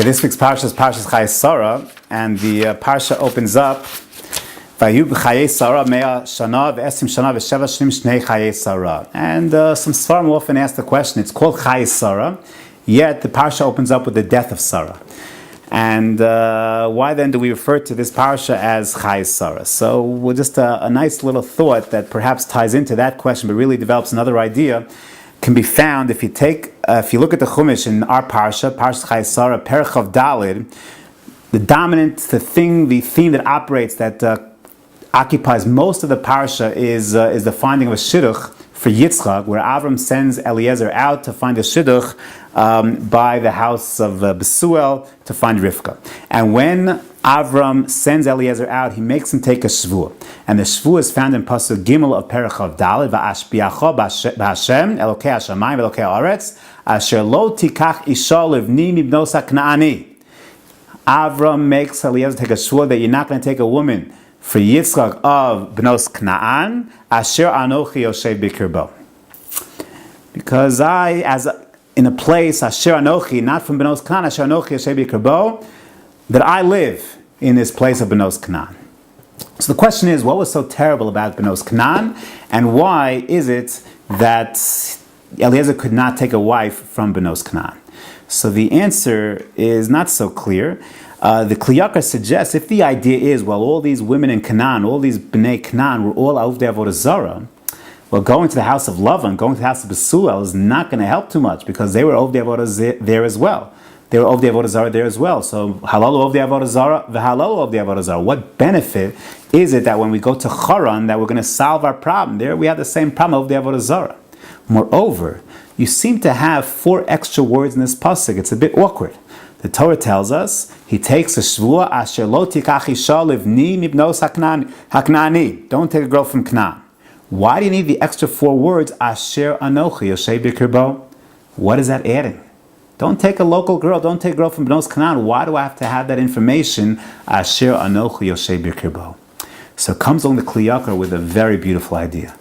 Okay, this week's Parsha is Chayei Sara, and the Parsha opens up Vayu Chayei Sara mea shana ve'esim shana ve'sheva shnim shnei Chayei Sara. And some Svarim often ask the question, it's called Chayei Sara, yet the Parsha opens up with the death of Sarah. And why then do we refer to this Parsha as Chayei Sara? So just a nice little thought that perhaps ties into that question, but really develops another idea, can be found if you look at the Chumash in our Parsha Chayei Sara, Perek Chav Daled, the theme that operates, that occupies most of the Parsha is the finding of a shidduch for Yitzchak, where Avram sends Eliezer out to find a shidduch by the house of Besuel to find Rivka. And when Avram sends Eliezer out, he makes him take a shvuah. And the shvuah is found in Pasuk Gimel of Perek Chav Daled, Va'ashbiacho b'Hashem, Elokei Hashamayim, Elokei Haaretz, Asher lo tikach isha livni mibnos ha'Kna'ani. Avram makes Eliezer take a shvuah that you're not going to take a woman for Yitzchak of Bnos Kna'an, Asher Anochi Yoshev Bikirbo. Because in a place, Asher Anochi, not from Bnos Kna'an, Asher Anochi Yoshev Bikirbo, that I live in this place of Bnos Kna'an. So the question is, what was so terrible about Bnos Kna'an, and why is it that Eliezer could not take a wife from Bnos Kna'an? So the answer is not so clear. The Kli Yakar suggests, if the idea is, well, all these women in Canaan, all these Bnei Canaan were all Avdei Avodah Zarah, well, going to the house of Lavan, going to the house of Besuel is not going to help too much, because they were Avdei Avodah there as well. They were Avdei Avodah Zarah there as well. So, Halalu Avdei Avodah Zarah, v'Halalu Avdei Avodah Zarah. What benefit is it that when we go to Haran, that we're going to solve our problem? There we have the same problem, Avdei Avodah Zarah. Moreover, you seem to have 4 extra words in this pasuk. It's a bit awkward. The Torah tells us, he takes a shvuah, asher lo tikach isha livni mibnos haknani. Don't take a girl from Canaan. Why do you need the extra 4 words, asher anochi yoshev bikirbo? What is that adding? Don't take a local girl, don't take a girl from Bnos Canaan. Why do I have to have that information, asher anochi yoshev bikirbo? So comes along the Kli Yakar with a very beautiful idea.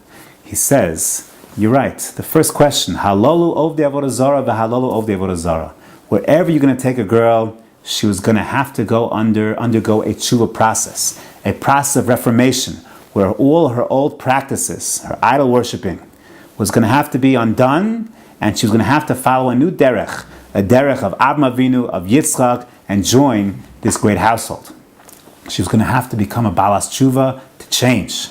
He says, you're right, the first question, halolu ovdei avodah zarah v'halolu ovdei avodah zarah. Wherever you're going to take a girl, she was going to have to undergo a tshuva process, a process of reformation, where all her old practices, her idol worshipping, was going to have to be undone, and she was going to have to follow a new derech, a derech of Avraham Avinu, of Yitzchak, and join this great household. She was going to have to become a balas tshuva to change.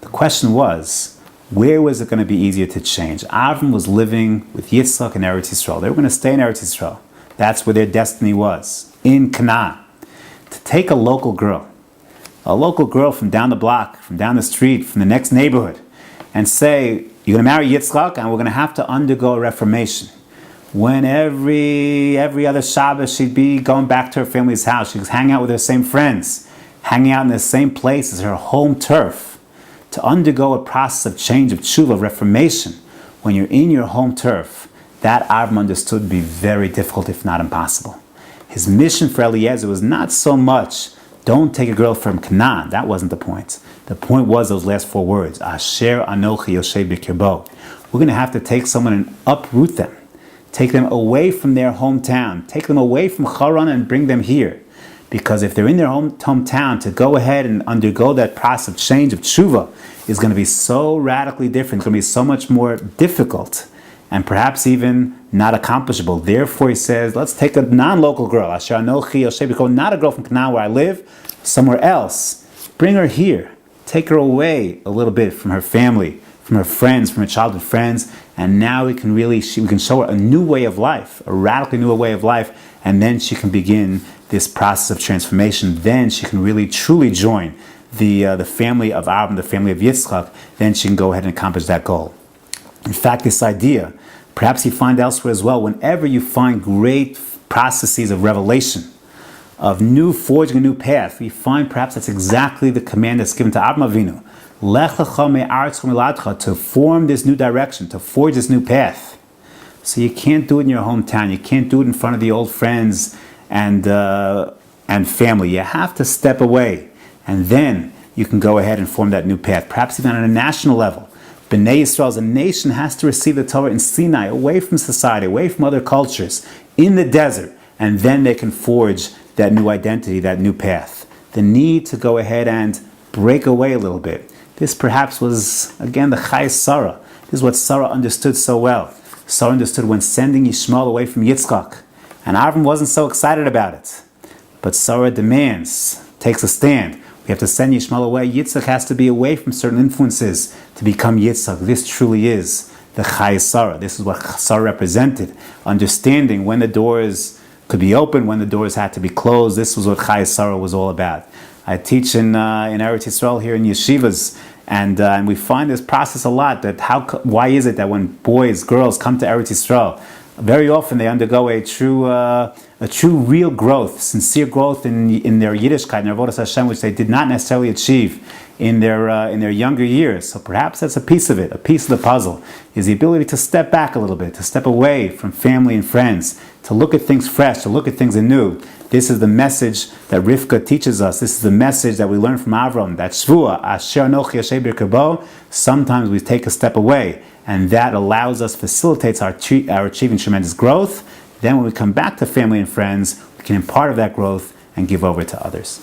The question was, where was it going to be easier to change? Avram was living with Yitzchak in Eretz Yisrael. They were going to stay in Eretz Yisrael. That's where their destiny was, in Canaan. To take a local girl from down the block, from down the street, from the next neighborhood, and say, you're going to marry Yitzchak, and we're going to have to undergo a reformation. When every other Shabbos she'd be going back to her family's house, she was hanging out with her same friends, hanging out in the same place as her home turf. To undergo a process of change, of tshuva, of reformation, when you're in your home turf, that Avram understood to be very difficult, if not impossible. His mission for Eliezer was not so much, don't take a girl from Canaan. That wasn't the point. The point was those last 4 words, Asher Anochi Yoshev Bikirbo. We're going to have to take someone and uproot them. Take them away from their hometown. Take them away from Haran and bring them here. Because if they're in their hometown, to go ahead and undergo that process of change, of tshuva, is going to be so radically different. It's going to be so much more difficult, and perhaps even not accomplishable. Therefore, he says, let's take a non-local girl, Asher Anochi Yoshev Bikirbo, not a girl from Canaan where I live, somewhere else. Bring her here. Take her away a little bit from her family, from her friends, from her childhood friends, and now we can show her a new way of life, a radically new way of life, and then she can begin this process of transformation. Then she can really truly join the family of Avram, the family of Yitzchak. Then she can go ahead and accomplish that goal. In fact, this idea, perhaps you find elsewhere as well, whenever you find great processes of revelation, of forging a new path, we find perhaps that's exactly the command that's given to Avraham Avinu. Lech lecha me'aretz miladcha, to form this new direction, to forge this new path. So you can't do it in your hometown. You can't do it in front of the old friends and family. You have to step away, and then you can go ahead and form that new path. Perhaps even on a national level. Bnei Yisrael as a nation has to receive the Torah in Sinai, away from society, away from other cultures, in the desert, and then they can forge that new identity, that new path. The need to go ahead and break away a little bit. This perhaps was, again, the Chayei Sara. This is what Sarah understood so well. Sarah understood when sending Yishmael away from Yitzchak. And Avram wasn't so excited about it. But Sarah demands, takes a stand. We have to send Yishmael away. Yitzchak has to be away from certain influences to become Yitzchak. This truly is the Chayei Sara. This is what Sarah represented. Understanding when the doors could be open, when the doors had to be closed. This was what Chayei Sara was all about. I teach in Eretz Yisrael here in yeshivas, and we find this process a lot. That why is it that when boys, girls come to Eretz Yisrael, very often they undergo a true, real growth, sincere growth in their Yiddishkeit, in their avodas Hashem, which they did not necessarily achieve in their younger years. So perhaps that's a piece of it. A piece of the puzzle is the ability to step back a little bit, to step away from family and friends, to look at things fresh, to look at things anew. This is the message that Rivka teaches us. This is the message that we learn from Avram. That Shvua, Asher Anochi Yasher B'Kirbo. Sometimes we take a step away, and that allows us, facilitates our achieving tremendous growth. Then when we come back to family and friends, we can impart of that growth and give over to others.